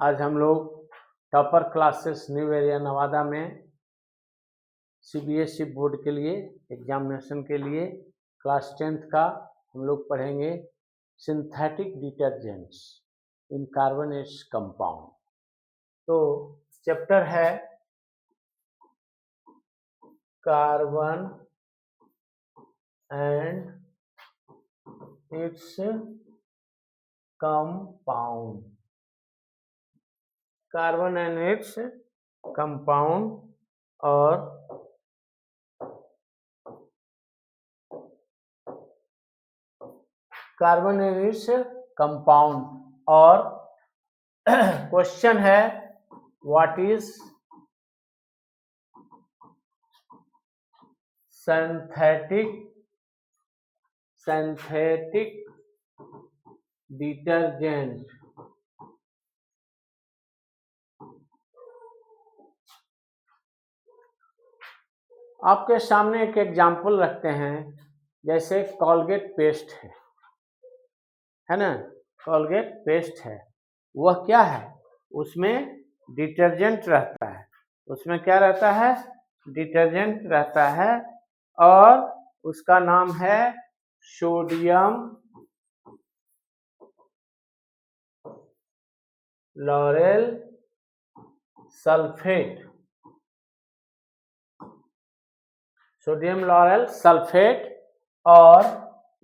आज हम लोग topper classes new area Nawada में सीबीएसई बोर्ड के लिए एग्जामिनेशन के लिए क्लास 10th का हम लोग पढ़ेंगे सिंथेटिक डिटर्जेंट्स इन कार्बोनेट्स कंपाउंड। तो चैप्टर है carbon and its compound, carbon and its compound और कार्बन एंड इट्स कंपाउंड और क्वेश्चन है व्हाट इज सिंथेटिक डिटर्जेंट। आपके सामने एक एग्जाम्पल रखते हैं, जैसे कोलगेट पेस्ट है ना, कोलगेट पेस्ट है, वह क्या है, उसमें डिटर्जेंट रहता है, उसमें क्या रहता है, डिटर्जेंट रहता है और उसका नाम है sodium lauryl sulphate. Sodium lauryl sulphate और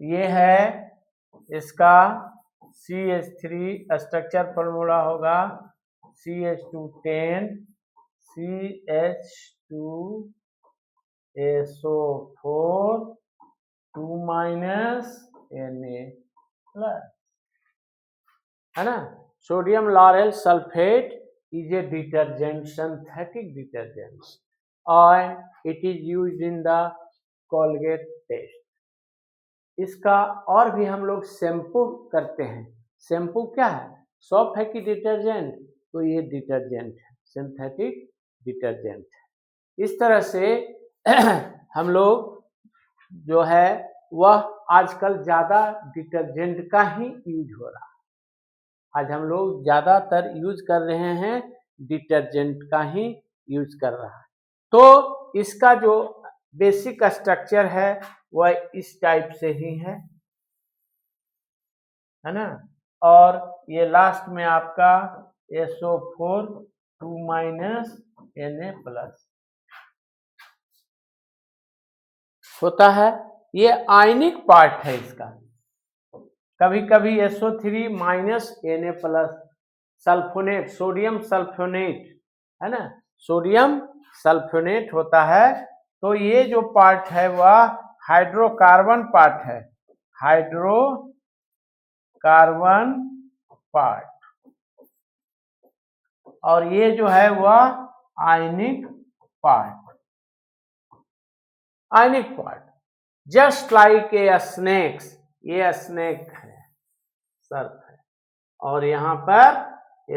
ये है इसका CH3 स्ट्रक्चर फॉर्मूला होगा CH210 CH2SO4 2 Na+, है ना। Sodium lauryl sulphate is a detergent, synthetic detergent और it is used in the Colgate paste. इसका और भी हम लोग शैम्पू करते हैं। शैम्पू क्या है, सॉफ्ट है कि डिटर्जेंट, तो ये डिटर्जेंट है, सिंथेटिक डिटर्जेंट है। इस तरह से हम लोग जो है वह आजकल ज़्यादा डिटर्जेंट का ही यूज हो रहा है। आज हम लोग ज़्यादातर यूज कर रहे हैं डिटर्जेंट का ही यूज कर रहा है। तो इसका जो बेसिक स्ट्रक्चर है वह इस टाइप से ही है ना। और ये लास्ट में आपका SO4 2 Na+ होता है। ये आयनिक पार्ट है इसका। कभी कभी SO3 Na+ sulfonate, sodium sulfonate है ना, सोडियम सल्फोनेट होता है। तो ये जो पार्ट है वह हाइड्रोकार्बन पार्ट है, हाइड्रोकार्बन पार्ट, और ये जो है वह ionic part, ionic part. Just like a snakes, ये स्नेक है, सर्फ है, और यहाँ पर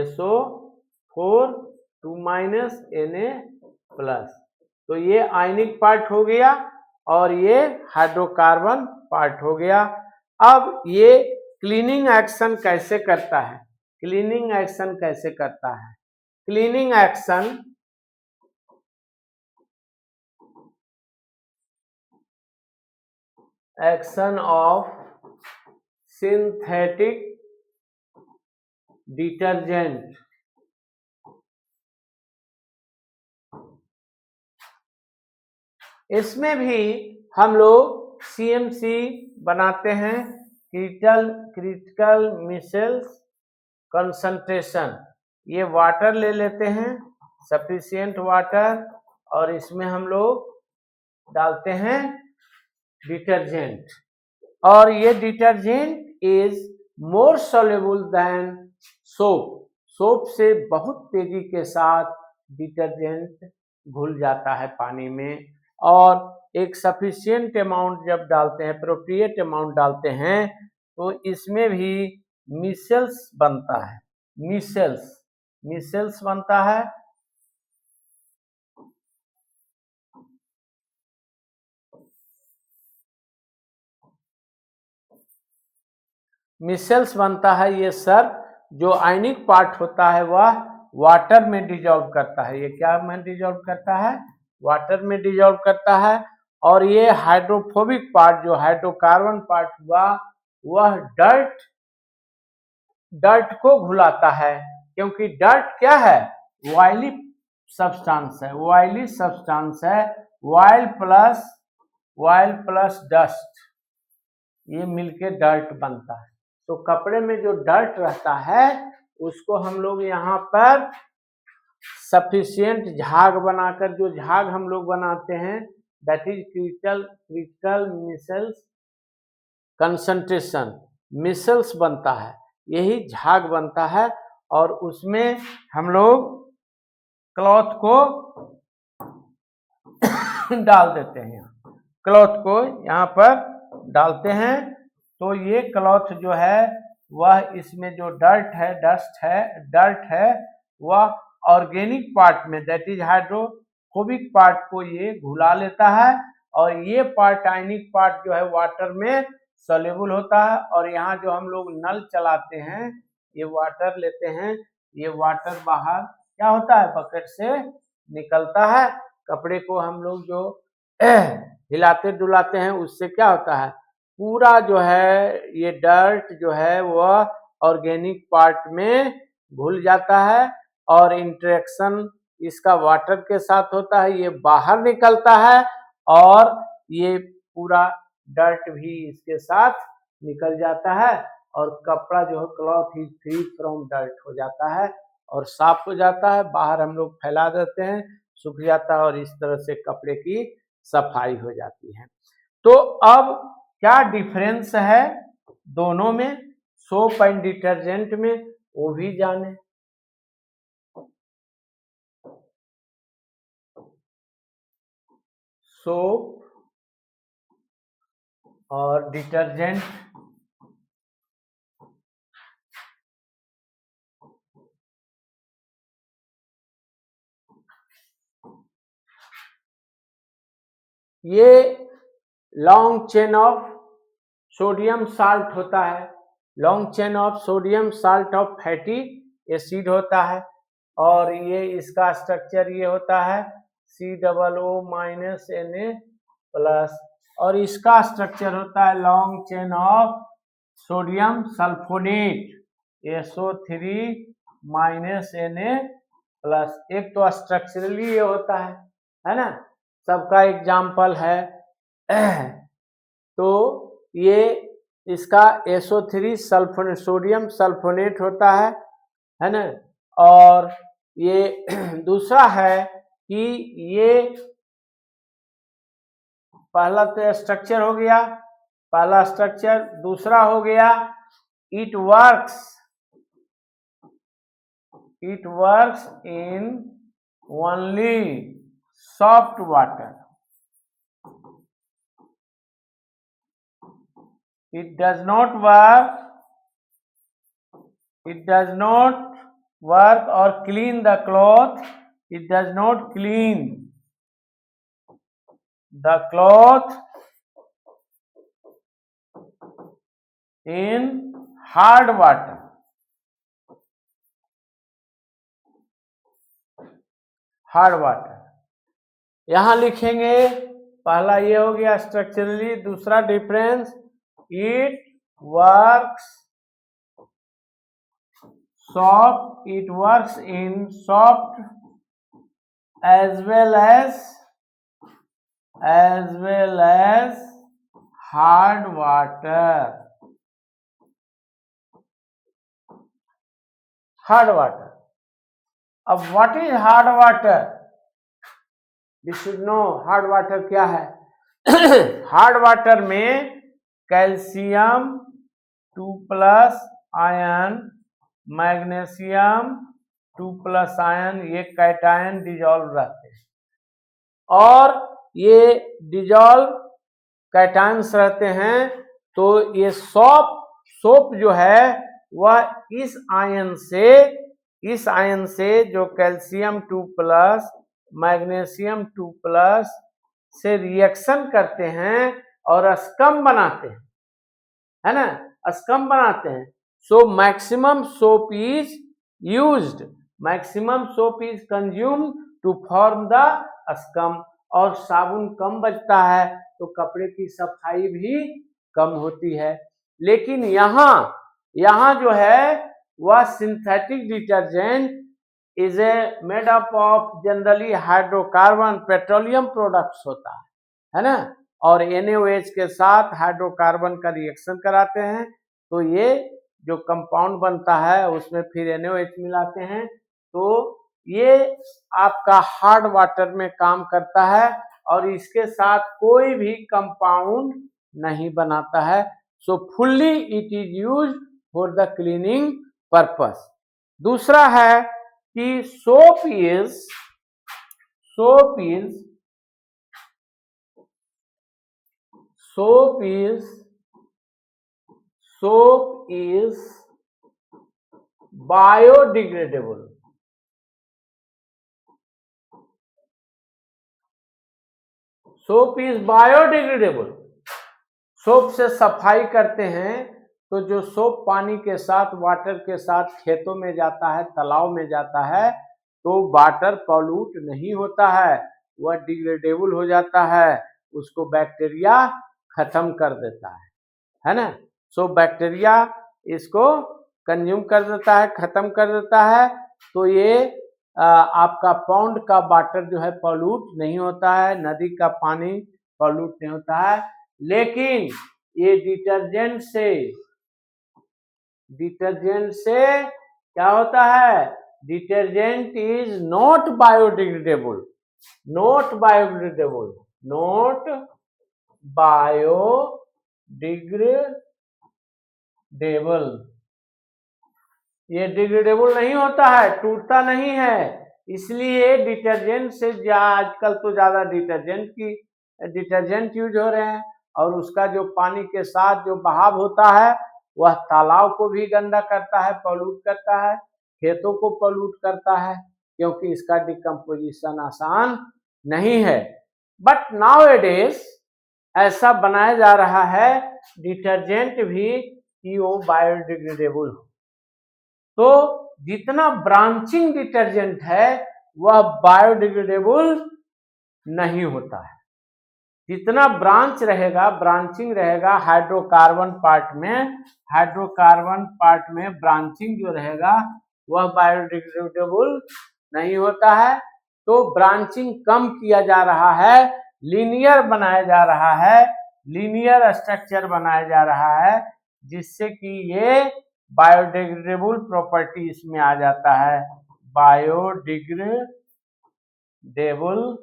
SO4 2 Na+, तो ये आयनिक पार्ट हो गया और ये हाइड्रोकार्बन पार्ट हो गया। अब ये क्लीनिंग एक्शन कैसे करता है, क्लीनिंग एक्शन कैसे करता है, cleaning action of synthetic detergent. इसमें भी हम लोग CMC बनाते हैं, क्रिटिकल मिसेल्स कंसंट्रेशन। ये वाटर ले लेते हैं, सफिशिएंट वाटर, और इसमें हम लोग डालते हैं डिटर्जेंट, और ये detergent is more soluble than soap. Soap से बहुत तेजी के साथ डिटर्जेंट घुल जाता है पानी में, और एक सफिशिएंट अमाउंट जब डालते हैं, एप्रोप्रिएट अमाउंट डालते हैं, तो इसमें भी मिसेल्स बनता है, मिसेल्स बनता है। मिसेल्स बनता है ये सर्फ, जो आयनिक पार्ट होता है वह वाटर में डिजॉल्व करता है। ये क्या में डिजॉल्व करता है? वाटर में डिजॉल्व करता है। और ये हाइड्रोफोबिक पार्ट जो हाइड्रोकार्बन पार्ट हुआ वह डर्ट को घुलाता है, क्योंकि डर्ट क्या है? ऑयली सब्सटेंस है, ऑयली सब्सटेंस है। ऑयल प्लस डस्ट ये मिलके डर्ट बनता है। तो कपड़े में जो डर्ट रहता है उसको हम लोग यहाँ पर सफिशिएंट झाग बनाकर, जो झाग हम लोग बनाते हैं that is critical micelles concentration, micelles बनता है, यही झाग बनता है। और उसमें हम लोग क्लॉथ को डाल देते हैं, क्लॉथ को यहाँ पर डालते हैं। तो ये क्लॉथ जो है वह इसमें जो डर्ट है वह ऑर्गेनिक पार्ट में दैट इज हाइड्रोफोबिक पार्ट को ये घुला लेता है। और ये पार्ट आयनिक पार्ट जो है वाटर में सोल्यूबल होता है। और यहाँ जो हम लोग नल चलाते हैं ये वाटर लेते हैं, ये वाटर बाहर क्या होता है? बकेट से निकलता है। कपड़े को हम लोग जो हिलाते डुलाते हैं उससे क्या होता है? पूरा जो है ये डर्ट जो है वह ऑर्गेनिक पार्ट में घुल जाता है और इंटरेक्शन इसका वाटर के साथ होता है, ये बाहर निकलता है और ये पूरा डर्ट भी इसके साथ निकल जाता है और कपड़ा जो है cloth is free from dirt हो जाता है और साफ हो जाता है। बाहर हम लोग फैला देते हैं, सूख जाता है और इस तरह से कपड़े की सफाई हो जाती है। तो अब क्या डिफरेंस है दोनों में, सोप एंड डिटर्जेंट में, वो भी जाने। सोप और डिटर्जेंट ये long chain of sodium salt होता है, long chain of sodium salt of fatty acid होता है। और ये इसका स्ट्रक्चर ये होता है COO- Na+, और इसका स्ट्रक्चर होता है long chain of sodium sulphonate SO3- Na+। एक तो स्ट्रक्चरली ये होता है ना, सबका एग्जाम्पल है। तो ये इसका SO3 सोडियम सल्फोनेट होता है ना। और ये दूसरा है कि ये पहला तो स्ट्रक्चर हो गया, पहला स्ट्रक्चर। दूसरा हो गया it works in only soft water, it does not work or clean the cloth, it does not clean the cloth in hard water। यहां लिखेंगे, पहला ये हो गया स्ट्रक्चरली, दूसरा difference it works in soft as well as hard water। अब what is hard water? We should know hard water क्या है। हार्ड वाटर में कैल्शियम 2+ आयन, मैग्नीशियम 2+ आयन, ये कैटायन डिजॉल्व रहते हैं और ये डिजॉल्व कैटायंस रहते हैं। तो ये सोप जो है वह इस आयन से जो कैल्शियम 2+ मैग्नीशियम 2+ से रिएक्शन करते हैं और स्कम बनाते हैं, है ना, स्कम बनाते हैं। So maximum soap is used, maximum soap is consumed to form the scum. और साबुन कम बचता है तो कपड़े की सफाई भी कम होती है। लेकिन यहाँ जो है वह synthetic detergent is a made up of generally hydrocarbon petroleum products होता है ना, और NaOH के साथ हाइड्रोकार्बन का रिएक्शन कराते हैं तो ये जो कंपाउंड बनता है उसमें फिर NaOH मिलाते हैं, तो ये आपका हार्ड वाटर में काम करता है और इसके साथ कोई भी कंपाउंड नहीं बनाता है। सो fully it is used for the cleaning purpose. दूसरा है कि soap is biodegradable. Soap is biodegradable. Soap से सफाई करते हैं तो जो सोप पानी के साथ वाटर के साथ खेतों में जाता है, तालाब में जाता है, तो वाटर पॉल्यूट नहीं होता है, वह डिग्रेडेबल हो जाता है, उसको बैक्टीरिया खत्म कर देता है ना। सो बैक्टीरिया इसको कंज्यूम कर देता है, खत्म कर देता है, तो ये आपका पॉन्ड का वाटर जो है पॉल्यूट नहीं होता है, नदी का पानी पॉल्यूट नहीं होता है। लेकिन ये डिटर्जेंट से क्या होता है, डिटर्जेंट इज नॉट बायोडिग्रेडेबल, ये डिग्रेडेबल नहीं होता है, टूटता नहीं है। इसलिए डिटर्जेंट से आजकल तो ज्यादा डिटर्जेंट यूज हो रहे हैं, और उसका जो पानी के साथ जो बहाव होता है वह तालाब को भी गंदा करता है, पॉल्यूट करता है, खेतों को पॉल्यूट करता है, क्योंकि इसका डिकम्पोजिशन आसान नहीं है। बट नाउअडेज ऐसा बनाया जा रहा है डिटर्जेंट भी कि वो बायोडिग्रेडेबल हो। तो जितना ब्रांचिंग डिटर्जेंट है वह बायोडिग्रेडेबल नहीं होता है। जितना ब्रांचिंग रहेगा हाइड्रोकार्बन पार्ट में ब्रांचिंग जो रहेगा वह बायोडिग्रेडेबल नहीं होता है। तो ब्रांचिंग कम किया जा रहा है, लीनियर बनाया जा रहा है, लीनियर स्ट्रक्चर बनाया जा रहा है, जिससे कि ये बायोडिग्रेडेबल प्रॉपर्टी इसमें आ जाता है, बायोडिग्रेडेबल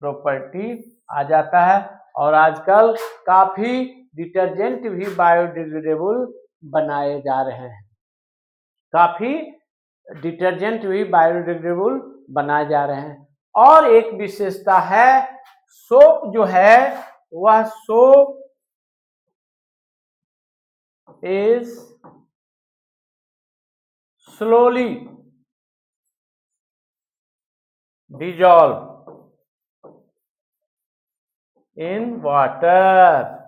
प्रॉपर्टी आ जाता है। और आजकल काफी डिटर्जेंट भी बायोडिग्रेडेबल बनाए जा रहे हैं, बनाए जा रहे हैं। और एक विशेषता है, सोप जो है वह soap is slowly dissolve in water.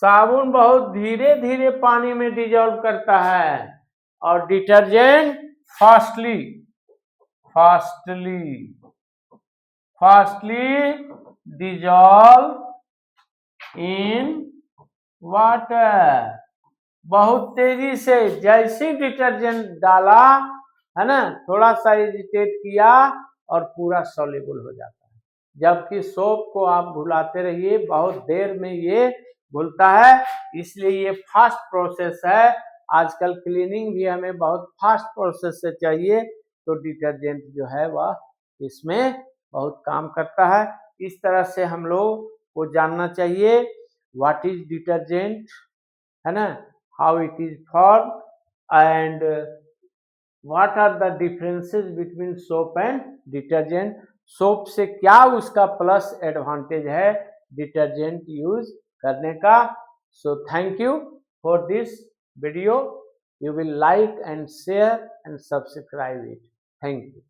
साबुन बहुत धीरे धीरे पानी में डिजॉल्व करता है और detergent fastly dissolve in water. बहुत तेजी से, जैसे डिटर्जेंट डाला है ना, थोड़ा सा एजिटेट किया और पूरा सॉल्युबल हो जाता है। जबकि सोप को आप घुलाते रहिए, बहुत देर में ये घुलता है, इसलिए ये फास्ट प्रोसेस है। आजकल क्लीनिंग भी हमें बहुत फास्ट प्रोसेस से चाहिए, तो डिटर्जेंट जो है वह इसमें बहुत काम करता है। इस तरह से हम लोग को जानना चाहिए व्हाट इज डिटर्जेंट, है ना, how it is formed and what are the differences between soap and detergent। Soap से क्या उसका प्लस एडवांटेज है डिटर्जेंट यूज करने का। So thank you for this video. You will like and share and subscribe it. Thank you.